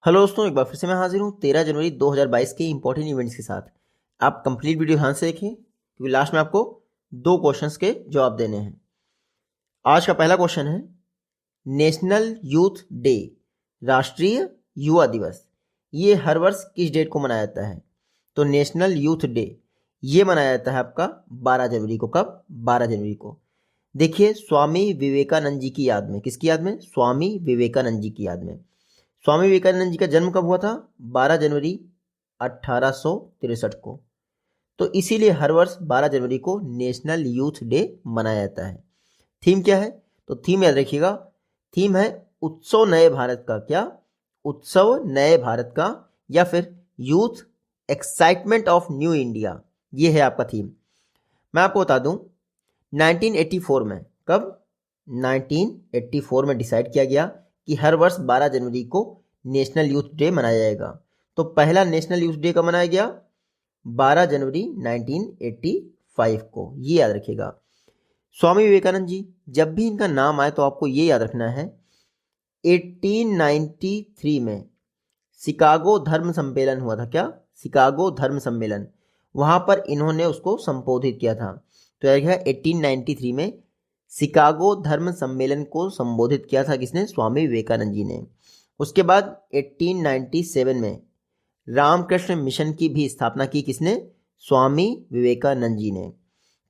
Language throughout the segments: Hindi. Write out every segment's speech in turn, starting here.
हेलो दोस्तों, एक बार फिर से मैं हाजिर हूँ 13 जनवरी 2022 के इंपॉर्टेंट इवेंट्स के साथ। आप कंप्लीट वीडियो ध्यान से देखें क्योंकि लास्ट में आपको 2 क्वेश्चंस के जवाब देने हैं। आज का पहला क्वेश्चन है, नेशनल यूथ डे, राष्ट्रीय युवा दिवस, ये हर वर्ष किस डेट को मनाया जाता है? तो नेशनल यूथ डे ये मनाया जाता है आपका 12 जनवरी को। कब? 12 जनवरी को। देखिए, स्वामी विवेकानंद जी की याद में। किसकी याद में? स्वामी विवेकानंद जी की याद में। स्वामी विवेकानंद जी का जन्म कब हुआ था? 12 जनवरी 1863 को। तो इसीलिए हर वर्ष 12 जनवरी को नेशनल यूथ डे मनाया जाता है। थीम क्या है? तो थीम याद रखिएगा, थीम है उत्सव नए भारत का। क्या? उत्सव नए भारत का, या फिर youth excitement of new India, ये है आपका थीम। मैं आपको बता दूं, 1984 में, कब? 1984 में डिसाइड किया गया कि हर वर्ष 12 जनवरी को नेशनल यूथ डे मनाया जाएगा। तो पहला नेशनल यूथ डे कब मनाया गया? 12 जनवरी 1985 को। ये याद रखिएगा। स्वामी विवेकानंद जी, जब भी इनका नाम आए तो आपको ये याद रखना है, 1893 में शिकागो धर्म सम्मेलन हुआ था। क्या? शिकागो धर्म सम्मेलन, वहां पर इन्होंने उसको संबोधित किया था। तो याद रखिएगा, 1893 में शिकागो धर्म सम्मेलन को संबोधित किया था किसने? स्वामी विवेकानंद जी ने। उसके बाद 1897 में रामकृष्ण मिशन की भी स्थापना की किसने? स्वामी विवेकानंद जी ने।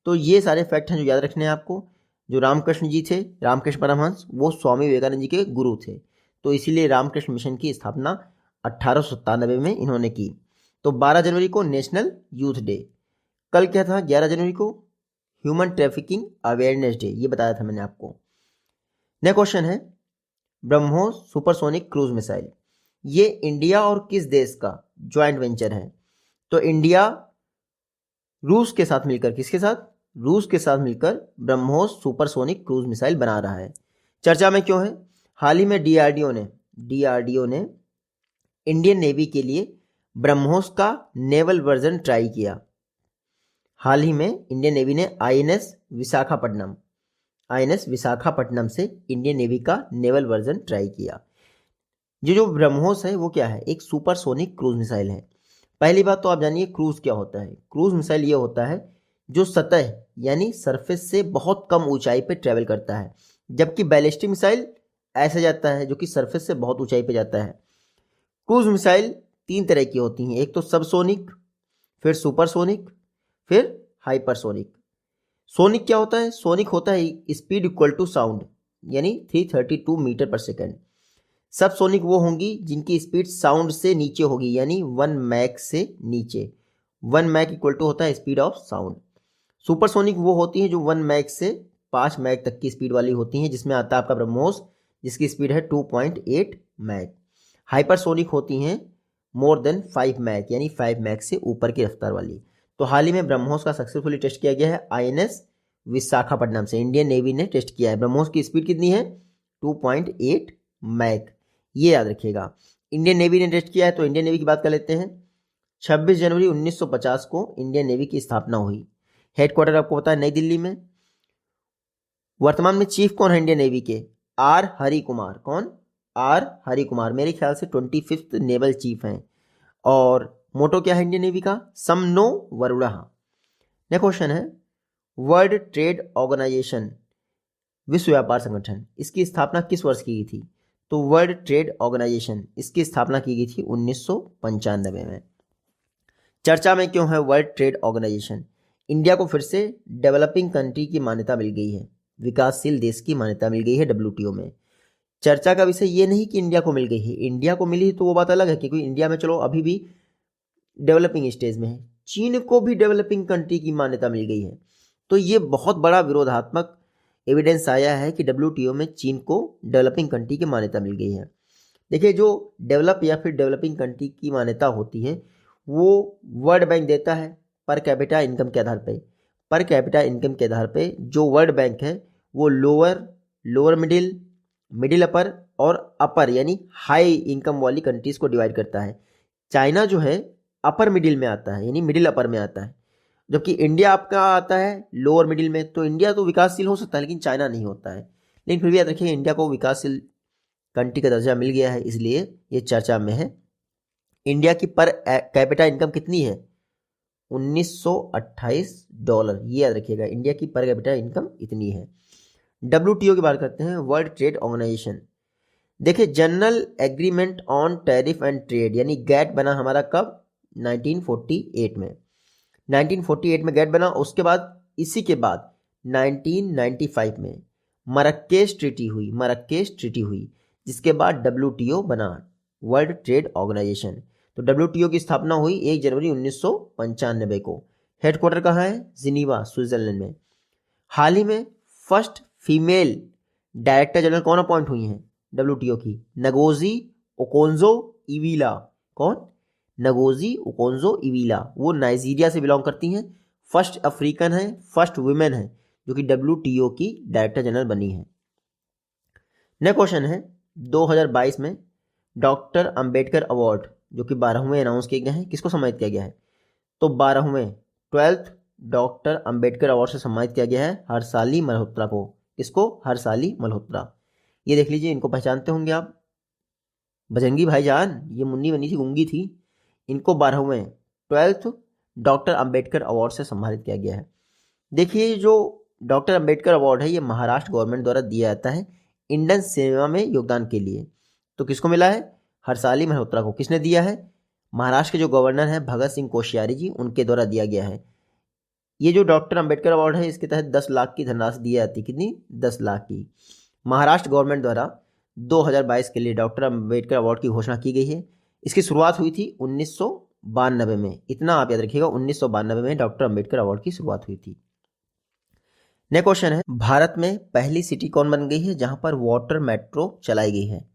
तो ये सारे फैक्ट हैं जो याद रखने हैं आपको। जो रामकृष्ण जी थे, रामकृष्ण परमहंस, वो स्वामी विवेकानंद जी के गुरु थे। तो इसीलिए रामकृष्ण मिशन की स्थापना 1897 में इन्होंने की। तो 12 जनवरी को नेशनल यूथ डे। कल क्या था? 11 जनवरी को ह्यूमन ट्रैफिकिंग अवेयरनेस डे, ये बताया था मैंने आपको। नेक्स्ट क्वेश्चन है, ब्रह्मोस सुपरसोनिक क्रूज मिसाइल, ये इंडिया और किस देश का ज्वाइंट वेंचर है? तो इंडिया रूस के साथ मिलकर, किसके साथ? रूस के साथ मिलकर ब्रह्मोस सुपरसोनिक क्रूज मिसाइल बना रहा है। चर्चा में क्यों है? हाल ही में डीआरडीओ ने इंडियन नेवी के लिए ब्रह्मोस का नेवल वर्जन ट्राई किया। हाल ही में इंडियन नेवी ने आईएनएस विशाखापट्टनम से इंडियन नेवी का नेवल वर्जन ट्राई किया। ये जो ब्रह्मोस है वो क्या है? एक सुपरसोनिक क्रूज मिसाइल है। पहली बात तो आप जानिए क्रूज क्या होता है। क्रूज मिसाइल ये होता है जो सतह यानी सरफेस से बहुत कम ऊंचाई पे ट्रेवल करता है, जबकि बैलिस्टिक मिसाइल ऐसे जाता है जो कि सरफेस से बहुत ऊंचाई पे जाता है। क्रूज मिसाइल 3 तरह की होती हैं, एक तो सबसोनिक, फिर सुपरसोनिक, फिर हाइपरसोनिक। सोनिक क्या होता है? सोनिक होता है स्पीड इक्वल टू साउंड, यानी 332 मीटर पर सेकेंड। सब सोनिक वो होंगी जिनकी स्पीड साउंड से नीचे होगी, यानी 1 मैक से नीचे। 1 मैक इक्वल टू होता है स्पीड ऑफ साउंड। सुपरसोनिक वो होती हैं जो 1 मैक से 5 मैक तक की स्पीड वाली होती हैं, जिसमें आता है आपका ब्रह्मोस, जिसकी स्पीड है 2.8 मैक। हाइपरसोनिक होती हैं मोर देन 5 मैक, यानी 5 मैक से ऊपर की रफ्तार वाली। तो हाल ही में ब्रह्मोस का सक्सेसफुली टेस्ट किया गया है आईएनएस विशाखापट्टनम से। इंडियन नेवी ने टेस्ट किया है। ब्रह्मोस की स्पीड कितनी है? 2.8 मैक, ये याद रखिएगा। इंडियन नेवी ने टेस्ट किया है। तो इंडियन नेवी की बात कर लेते हैं। 26 जनवरी 1950 को इंडियन नेवी की स्थापना हुई। हेडक्वार्टर आपको पता है नई दिल्ली में। वर्तमान में चीफ कौन है इंडियन नेवी के? आर हरि कुमार। कौन? आर हरि कुमार, मेरे ख्याल से 25th नेवल चीफ हैं। और मोटो क्या है इंडियन नेवी का? सम नो वरुणा। नेक्स्ट क्वेश्चन है, वर्ल्ड ट्रेड ऑर्गेनाइजेशन, विश्व व्यापार संगठन, इसकी स्थापना किस वर्ष की गई थी? तो वर्ल्ड ट्रेड ऑर्गेनाइजेशन, इसकी स्थापना की गई थी 1995 में। चर्चा में क्यों है वर्ल्ड ट्रेड ऑर्गेनाइजेशन? इंडिया को फिर से डेवलपिंग कंट्री की मान्यता मिल गई है, विकासशील देश की मान्यता मिल गई है डब्ल्यूटीओ में। चर्चा का विषय ये नहीं कि इंडिया को मिल गई है, इंडिया को मिली तो वो बात अलग है, क्योंकि इंडिया में चलो अभी भी डेवलपिंग स्टेज में है। चीन को भी डेवलपिंग कंट्री की मान्यता मिल गई है। तो ये बहुत बड़ा विरोधात्मक एविडेंस आया है कि डब्ल्यूटीओ में चीन को डेवलपिंग कंट्री की मान्यता मिल गई है। देखिए, जो डेवलप या फिर डेवलपिंग कंट्री की मान्यता होती है वो वर्ल्ड बैंक देता है पर कैपिटा इनकम के आधार पे। पर कैपिटा इनकम के आधार पे जो वर्ल्ड बैंक है वो लोअर मिडिल अपर और अपर यानी हाई इनकम वाली कंट्रीज को डिवाइड करता है। चाइना जो है अपर मिडिल में आता है, यानी मिडिल अपर में आता है, जबकि इंडिया आपका आता है लोअर मिडिल में। तो इंडिया तो विकासशील हो सकता है लेकिन चाइना नहीं होता है। लेकिन फिर भी याद रखिए, इंडिया को विकासशील कंट्री का दर्जा मिल गया है, इसलिए ये चर्चा में है। इंडिया की पर कैपिटा इनकम कितनी है? $1928। ये याद रखिएगा, इंडिया की पर कैपिटा इनकम इतनी है। WTO की बात करते हैं, वर्ल्ड ट्रेड ऑर्गेनाइजेशन। देखिए, general agreement on tariff and trade यानी गैट बना हमारा कब? 1948 में। 1948 में गैट बना। उसके बाद इसी के बाद 1995 में मरक्केश ट्रीटी हुई, जिसके बाद WTO बना, वर्ल्ड ट्रेड ऑर्गेनाइजेशन। तो WTO की स्थापना हुई 1 जनवरी 1995 को। हेडक्वार्टर कहाँ है? जिनीवा, स्विट्जरलैंड में। हाल ही में फर्स्ट फीमेल डायरेक्टर जनरल कौन अपॉइंट हुई हैं WTO की? नगोजी ओकोंजो-इवीला। कौन? नगोजी ओकोंजो-इवीला। वो नाइजीरिया से बिलोंग करती हैं। फर्स्ट अफ्रीकन है, फर्स्ट वुमेन है जो कि WTO की डायरेक्टर जनरल बनी है। नेक्स्ट क्वेश्चन है, 2022 में डॉक्टर अंबेडकर अवार्ड जो कि 12वें अनाउंस किए गए हैं, किसको सम्मानित किया गया है? तो 12th डॉक्टर अंबेडकर अवार्ड से सम्मानित किया गया है हर्षाली मल्होत्रा को। किसको? हर्षाली मल्होत्रा। ये देख लीजिए, इनको पहचानते होंगे आप, बजरंगी भाईजान, ये मुन्नी बनी थी, गूंगी थी। इनको 12th डॉक्टर अंबेडकर अवार्ड से सम्मानित किया गया है। देखिए, जो डॉक्टर अंबेडकर अवार्ड है ये महाराष्ट्र गवर्नमेंट द्वारा दिया जाता है इंडियन सिनेमा में योगदान के लिए। तो किसको मिला है? हर्षाली मल्होत्रा को। किसने दिया है? महाराष्ट्र के जो गवर्नर हैं भगत सिंह कोश्यारी जी, उनके द्वारा दिया गया है। ये जो डॉक्टर अंबेडकर अवार्ड है इसके तहत 10 लाख की धनराशि दी जाती है। कितनी? 10 लाख की। महाराष्ट्र गवर्नमेंट द्वारा 2022 के लिए डॉक्टर अंबेडकर अवार्ड की घोषणा की गई है। इसकी शुरुआत हुई थी 1992 में। इतना आप याद रखिएगा, 1992 में डॉक्टर अंबेडकर अवार्ड की शुरुआत हुई थी। नेक्स्ट क्वेश्चन है, भारत में पहली सिटी कौन बन गई है जहां पर वाटर मेट्रो चलाई गई है?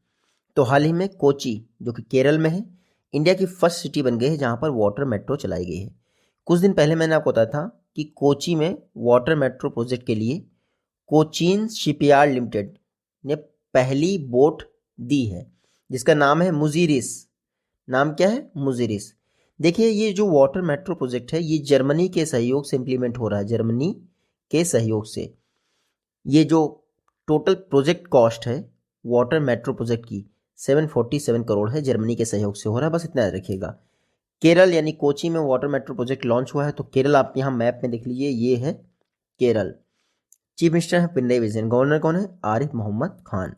तो हाल ही में कोची जो कि केरल में है, इंडिया की फर्स्ट सिटी बन गई है जहां पर वाटर मेट्रो चलाई गई है। कुछ दिन पहले मैंने आपको बताया था कि कोची में वाटर मेट्रो प्रोजेक्ट के लिए कोचीन शिपयार्ड लिमिटेड ने पहली बोट दी है जिसका नाम है मुजीरिस। नाम क्या है? मुजीरिस। देखिए, ये जो वाटर मेट्रो प्रोजेक्ट है ये जर्मनी के सहयोग से इम्प्लीमेंट हो रहा है। जर्मनी के सहयोग से ये जो टोटल प्रोजेक्ट कॉस्ट है वाटर मेट्रो प्रोजेक्ट की 747 करोड़ है, जर्मनी के सहयोग से हो रहा है। बस इतना याद रखिएगा। केरल यानी कोची में वाटर मेट्रो प्रोजेक्ट लॉन्च हुआ है। तो केरल आप यहाँ मैप में देख लीजिए, ये है केरल। चीफ मिनिस्टर है पिनराई विजयन। गवर्नर कौन है? आरिफ मोहम्मद खान।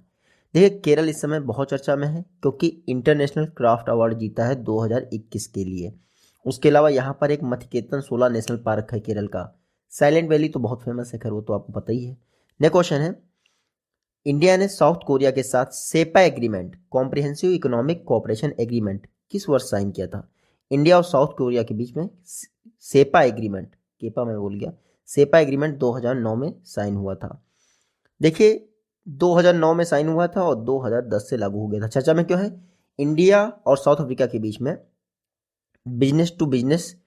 देखिए, केरल इस समय बहुत चर्चा में है क्योंकि इंटरनेशनल क्राफ्ट अवार्ड जीता है 2021 के लिए। उसके अलावा यहाँ पर एक मथिकेतन 16 नेशनल पार्क है केरल का। साइलेंट वैली तो बहुत फेमस है, खैर वो तो आपको पता ही है। नेक्स्ट क्वेश्चन है, इंडिया ने साउथ कोरिया के साथ CEPA agreement, comprehensive economic cooperation agreement, किस वर्ष साइन किया था? इंडिया और साउथ कोरिया के बीच में सेपा एग्रीमेंट, केपा मैं भूल गया, सेपा एग्रीमेंट 2009 में साइन हुआ था। देखिए, 2009 में साइन हुआ था और 2010 से लागू हो गया था। चर्चा में क्यों है? इंडिया और साउथ अफ्रीका के बीच में बिजनेस टू बिजनेस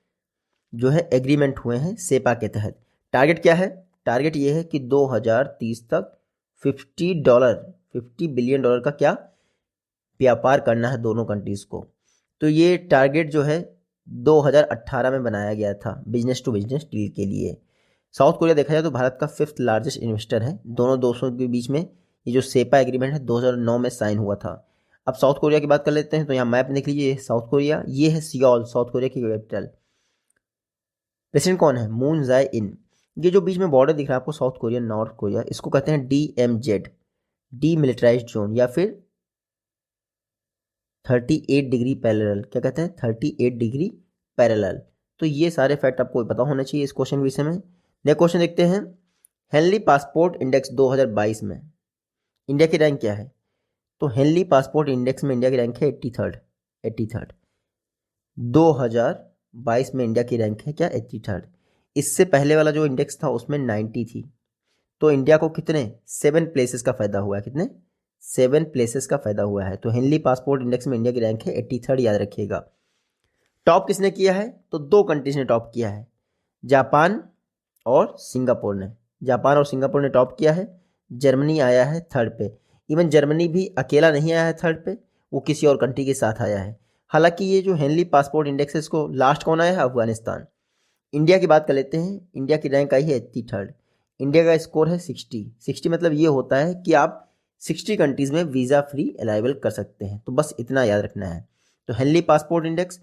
जो है एग्रीमेंट हुए हैं सेपा के तहत। टारगेट क्या है? टारगेट ये है कि 2030 तक $50 बिलियन का क्या व्यापार करना है दोनों कंट्रीज को। तो ये टारगेट जो है 2018 में बनाया गया था बिजनेस टू बिजनेस डील के लिए। साउथ कोरिया देखा जाए तो भारत का 5th लार्जेस्ट इन्वेस्टर है। दोनों देशों के बीच में ये जो सेपा एग्रीमेंट है 2009 में साइन हुआ था। अब साउथ कोरिया की बात कर लेते हैं। तो यहाँ मैप देख लीजिए, साउथ कोरिया, ये है सियोल, साउथ कोरिया की कैपिटल। प्रेसिडेंट कौन है? मून जाए इन। ये जो बीच में बॉर्डर दिख रहा है आपको साउथ कोरिया नॉर्थ कोरिया, इसको कहते हैं DMZ, डीमिलिटराइज्ड जोन, या फिर 38 डिग्री पैरेलल। क्या कहते हैं? 38 डिग्री पैरेलल। तो ये सारे फैक्ट आपको पता होने चाहिए इस क्वेश्चन के विषय में। नेक्स्ट क्वेश्चन देखते हैं, हेनली पासपोर्ट इंडेक्स 2022 में इंडिया की रैंक क्या है? तो हेनली पासपोर्ट इंडेक्स में इंडिया की रैंक है 83rd। 2022 में इंडिया की रैंक है क्या? 83rd। इससे पहले वाला जो इंडेक्स था उसमें 90 थी। तो इंडिया को कितने 7 प्लेसेस का फायदा हुआ है? कितने 7 प्लेसेस का फायदा हुआ है। तो हेनली पासपोर्ट इंडेक्स में इंडिया की रैंक है 83rd, याद रखिएगा। टॉप किसने किया है? तो 2 कंट्रीज ने टॉप किया है, जापान और सिंगापुर ने। जापान और सिंगापुर ने टॉप किया है। जर्मनी आया है 3rd पे। इवन जर्मनी भी अकेला नहीं आया है 3rd पे, वो किसी और कंट्री के साथ आया है। हालांकि ये जो हेनली पासपोर्ट इंडेक्स है इसको लास्ट कौन आया है? अफगानिस्तान। इंडिया की बात कर लेते हैं। इंडिया की रैंक आई है 83rd। इंडिया का स्कोर है 60 मतलब ये होता है कि आप 60 कंट्रीज में वीज़ा फ्री अराइवल कर सकते हैं। तो बस इतना याद रखना है। तो हेनली पासपोर्ट इंडेक्स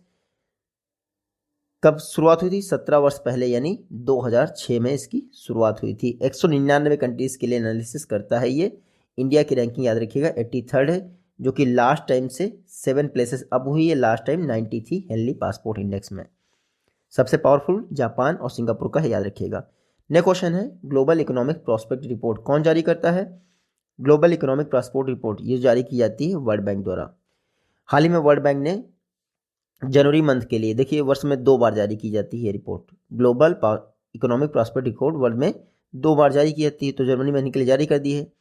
कब शुरुआत हुई थी? 17 वर्ष पहले, यानी 2006 में इसकी शुरुआत हुई थी। 199 कंट्रीज के लिए एनालिसिस करता है ये। इंडिया की रैंकिंग याद रखिएगा 83rd है, जो कि लास्ट टाइम से 7 प्लेसेस अब हुई है। लास्ट टाइम 90 थी हेनली पासपोर्ट इंडेक्स में। सबसे पावरफुल जापान और सिंगापुर का है, याद रखिएगा। नेक्स्ट क्वेश्चन है, ग्लोबल इकोनॉमिक प्रॉस्पेक्ट रिपोर्ट कौन जारी करता है? ग्लोबल इकोनॉमिक प्रॉस्पेक्ट रिपोर्ट ये जारी की जाती है वर्ल्ड बैंक द्वारा। हाल ही में वर्ल्ड बैंक ने जनवरी मंथ के लिए, देखिए वर्ष में 2 बार जारी की जाती है report. Global economic prospect report world में 2 बार जारी की जाती है, तो जनवरी महीने के लिए जारी कर दी है।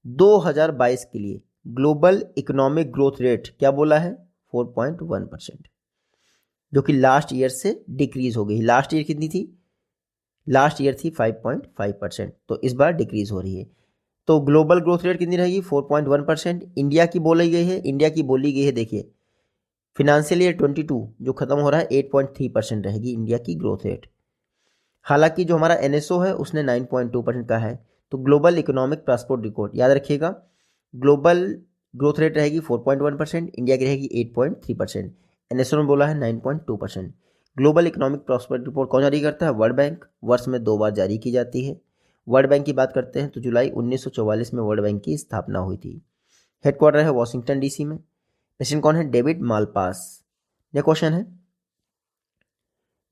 2022 के लिए ग्लोबल इकोनॉमिक ग्रोथ रेट क्या बोला है? 4.1%, जो कि लास्ट ईयर से डिक्रीज हो गई। लास्ट ईयर कितनी थी? लास्ट ईयर थी 5.5%, तो इस बार डिक्रीज हो रही है। तो ग्लोबल ग्रोथ रेट कितनी रहेगी? 4.1%। इंडिया की बोली गई है, देखिए फिनेंशियल ईयर 22 जो खत्म हो रहा है 8.3% रहेगी इंडिया की ग्रोथ रेट। हालांकि जो हमारा एनएसओ है उसने 9.2% का है। तो ग्लोबल इकोनॉमिक प्रॉस्पेक्ट रिपोर्ट याद रखिएगा, ग्लोबल ग्रोथ रेट रहेगी 4.1%, इंडिया की रहेगी 8.3%, एनएसओ ने बोला है 9.2%। ग्लोबल इकोनॉमिक प्रॉस्पेक्ट रिपोर्ट कौन जारी करता है? World bank. वर्ष में 2 बार जारी की जाती है। वर्ल्ड बैंक की बात करते हैं तो जुलाई 1944 में वर्ल्ड बैंक की स्थापना हुई थी। हेडक्वार्टर है वॉशिंगटन डीसी में। प्रेसिडेंट कौन है? David Malpass. नेक्स्ट क्वेश्चन है,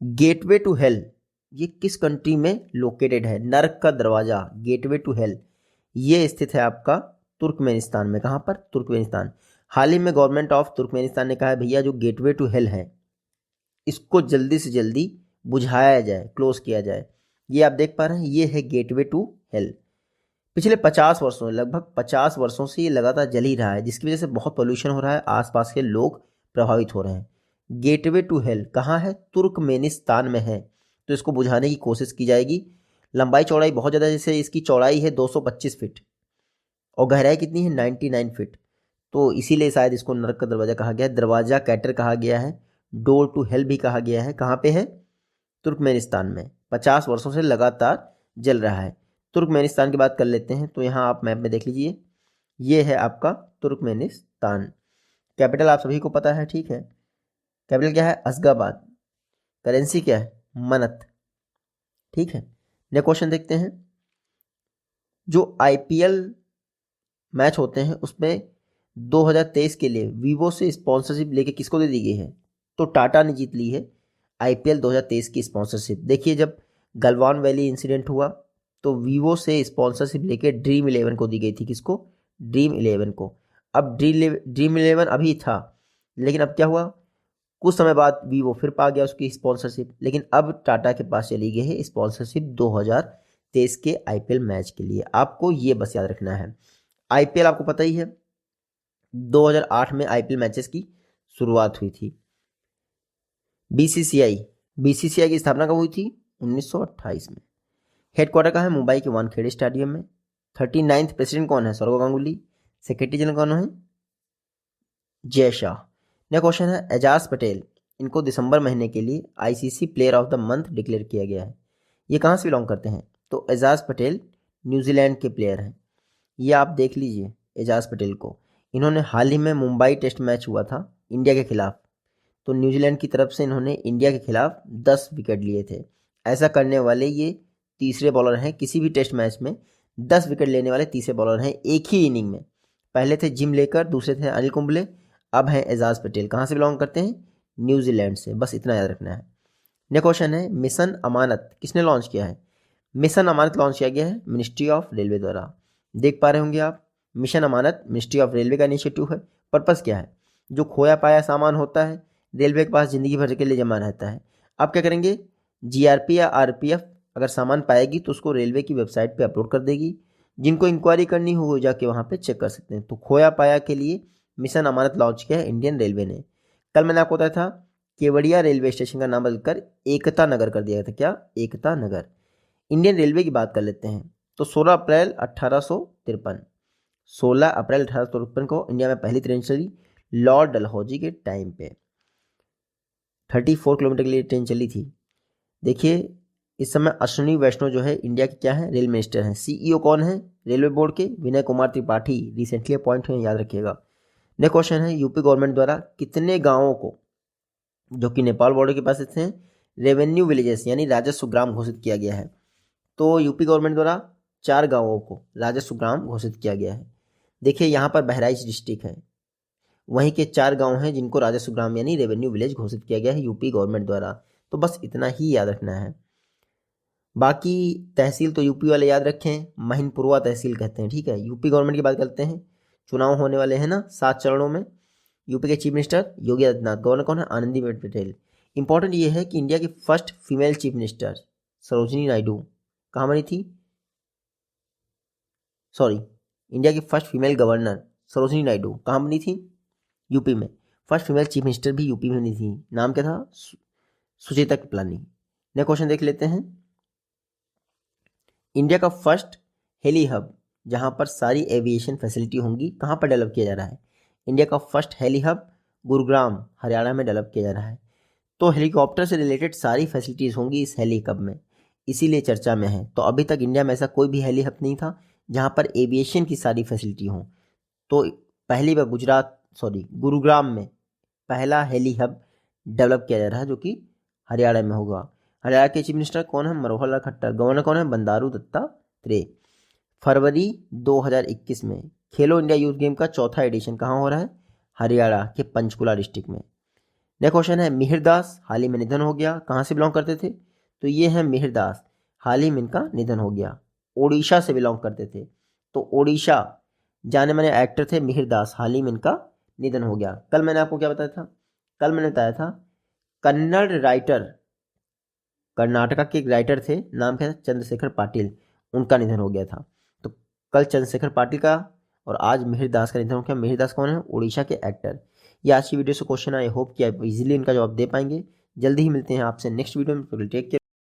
गेटवे टू हेल ये किस कंट्री में लोकेटेड है? नर्क का दरवाजा, गेटवे टू हेल, ये स्थित है आपका तुर्कमेनिस्तान में। कहाँ पर? तुर्कमेनिस्तान। हाल ही में गवर्नमेंट ऑफ तुर्कमेनिस्तान ने कहा है भैया जो गेटवे टू हेल है इसको जल्दी से जल्दी बुझाया जाए, क्लोज किया जाए। ये आप देख पा रहे हैं, ये है गेटवे टू हेल। पिछले 50 वर्षों, लगभग 50 वर्षों से ये लगातार जल ही रहा है, जिसकी वजह से बहुत पोल्यूशन हो रहा है, आसपास के लोग प्रभावित हो रहे हैं। गेटवे टू हेल कहाँ है? तुर्कमेनिस्तान में है। तो इसको बुझाने की कोशिश की जाएगी। लंबाई चौड़ाई बहुत ज़्यादा, जैसे इसकी चौड़ाई है 225 फीट और गहराई कितनी है? 99 फीट। तो इसीलिए शायद इसको नरक का दरवाज़ा कहा गया है, दरवाज़ा कैटर कहा गया है, डोर टू हेल भी कहा गया है। कहाँ पे है? तुर्कमेनिस्तान में। 50 वर्षों से लगातार जल रहा है। तुर्कमेनिस्तान की बात कर लेते हैं, तो यहाँ आप मैप में देख लीजिए, ये है आपका तुर्कमेनिस्तान। कैपिटल आप सभी को पता है, ठीक है। कैपिटल क्या है? अशगाबाद। करेंसी क्या है? मनत, ठीक है। नेक्स्ट क्वेश्चन देखते हैं, जो आईपीएल मैच होते हैं उसमें 2023 के लिए वीवो से स्पॉन्सरशिप लेके किसको दे दी गई है? तो टाटा ने जीत ली है आईपीएल 2023 की स्पॉन्सरशिप। देखिए जब गलवान वैली इंसिडेंट हुआ तो वीवो से स्पॉन्सरशिप लेके ड्रीम 11 को दी गई थी। किसको? ड्रीम 11 को। अब ड्रीम 11 अभी था, लेकिन अब क्या हुआ, कुछ समय बाद वीवो फिर पा गया उसकी स्पॉन्सरशिप, लेकिन अब टाटा के पास चली गई है स्पॉन्सरशिप 2023 के आईपीएल मैच के लिए। आपको ये बस याद रखना है। आईपीएल आपको पता ही है 2008 में आईपीएल मैचेस की शुरुआत हुई थी। बीसीसीआई की स्थापना कब हुई थी? 1928 में। हेडक्वार्टर का है मुंबई के वानखेड़े स्टेडियम में। 39th प्रेसिडेंट कौन है? सौरव गांगुली। सेक्रेटरी जनरल कौन है? जय शाह। नेक्स्ट क्वेश्चन है, एजाज पटेल, इनको दिसंबर महीने के लिए ICC player of the month declare किया गया है। ये कहाँ से बिलोंग करते हैं? तो एजाज पटेल न्यूजीलैंड के प्लेयर हैं। ये आप देख लीजिए एजाज पटेल को। इन्होंने हाल ही में मुंबई टेस्ट मैच हुआ था इंडिया के खिलाफ, तो न्यूजीलैंड की तरफ से इन्होंने इंडिया के खिलाफ 10 विकेट लिए थे। ऐसा करने वाले ये तीसरे बॉलर हैं, किसी भी टेस्ट मैच में 10 विकेट लेने वाले तीसरे बॉलर हैं एक ही इनिंग में। पहले थे जिम लेकर, दूसरे थे अनिल कुंबले, अब हैं एजाज पटेल। कहाँ से बिलोंग करते हैं? न्यूजीलैंड से। बस इतना याद रखना है। नेक्स्ट क्वेश्चन है, मिशन अमानत किसने लॉन्च किया है? मिशन अमानत लॉन्च किया गया है मिनिस्ट्री ऑफ रेलवे द्वारा। देख पा रहे होंगे आप, mission Amanat ministry of railway का इनिशिएटिव है। पर्पस क्या है? जो खोया पाया सामान होता है रेलवे के पास ज़िंदगी भर के लिए जमा रहता है। आप क्या करेंगे? जीआरपी या आरपीएफ अगर सामान पाएगी तो उसको रेलवे की वेबसाइट पे अपलोड कर देगी। जिनको इंक्वायरी करनी हो जाके वहाँ पे चेक कर सकते हैं। तो खोया पाया के लिए मिशन अमानत लॉन्च किया है इंडियन रेलवे ने। कल मैंने आपको बताया था केवड़िया रेलवे स्टेशन का नाम बदलकर एकता नगर कर दिया गया था। क्या? एकता नगर। इंडियन रेलवे की बात कर लेते हैं, तो 16 अप्रैल 1853 को इंडिया में पहली ट्रेन चली लॉर्ड डलहौजी के टाइम पे। 34 किलोमीटर के लिए ट्रेन चली थी। देखिए इस समय अश्विनी वैष्णव जो है इंडिया के क्या है, रेल मिनिस्टर हैं। सीईओ कौन है रेलवे बोर्ड के, विनय कुमार त्रिपाठी रिसेंटली अपॉइंट हुए, याद रखिएगा। नेक्स्ट क्वेश्चन है, यूपी गवर्नमेंट द्वारा कितने गांवों को जो कि नेपाल बॉर्डर के पास स्थित हैं रेवेन्यू विलेजेस यानी राजस्व ग्राम घोषित किया गया है? तो यूपी गवर्नमेंट द्वारा 4 गांवों को राजस्व ग्राम घोषित किया गया है। देखिए यहाँ पर बहराइच डिस्ट्रिक्ट है, वहीं के 4 गांव हैं जिनको राजस्व ग्राम यानी रेवेन्यू विलेज घोषित किया गया है यूपी गवर्नमेंट द्वारा। तो बस इतना ही याद रखना है। बाकी तहसील तो यूपी वाले याद रखें, महिनपुरवा तहसील कहते हैं, ठीक है। यूपी गवर्नमेंट की बात करते हैं, चुनाव होने वाले हैं ना 7 चरणों में। यूपी के chief minister Yogi Adityanath, governor कौन है, आनंदीबेन पटेल। इंपॉर्टेंट ये है कि इंडिया की first female chief minister Sarojini Naidu कहाँ बनी थी, सॉरी, इंडिया की first female governor Sarojini Naidu कहाँ बनी थी, यूपी में। फर्स्ट फीमेल चीफ मिनिस्टर भी यूपी में बनी थी, नाम क्या था, सुचेता कृपलानी। नेक्स्ट क्वेश्चन देख लेते हैं, इंडिया का फर्स्ट हेली हब जहां पर सारी एविएशन फैसिलिटी होंगी कहां पर डेवलप किया जा रहा है? इंडिया का first heli hub Gurugram Haryana में डेवलप किया जा रहा है। तो हेलीकॉप्टर से रिलेटेड सारी फैसिलिटीज़ होंगी इस हेली हब में, इसीलिए चर्चा में है। तो अभी तक इंडिया में ऐसा कोई भी हेली हब नहीं था जहाँ पर एविएशन की सारी फैसिलिटी हो। तो पहली बार गुरुग्राम में पहला हेली हब डेवलप किया जा रहा है जो कि हरियाणा में होगा। हरियाणा के चीफ मिनिस्टर कौन है, मनोहर लाल खट्टर। गवर्नर कौन है, बंडारू दत्तात्रेय। फरवरी 2021 में खेलो इंडिया यूथ गेम का 4था एडिशन कहाँ हो रहा है, हरियाणा के पंचकुला डिस्ट्रिक्ट में। नेक्स्ट क्वेश्चन है, मिहिर दास हाल ही में निधन हो गया, कहाँ से बिलोंग करते थे? तो ये है मिहिर दास, हाल ही में इनका निधन हो गया, ओडिशा से बिलोंग करते थे। तो ओडिशा जाने माने एक्टर थे मिहिर दास, हाल ही में इनका निधन हो गया। कल मैंने आपको क्या बताया था, कल मैंने बताया था कन्नड़ राइटर, कर्नाटका के एक राइटर थे, नाम क्या था, चंद्रशेखर पाटिल, उनका निधन हो गया था। तो कल चंद्रशेखर पाटिल का और आज मिहिर दास का निधन हो गया। मिहिर दास कौन है, उड़ीसा के एक्टर। ये आज की वीडियो से क्वेश्चन, आई होप कि आप इजीली इनका जवाब दे पाएंगे। जल्दी ही मिलते हैं आपसे नेक्स्ट वीडियो में, टेक केयर।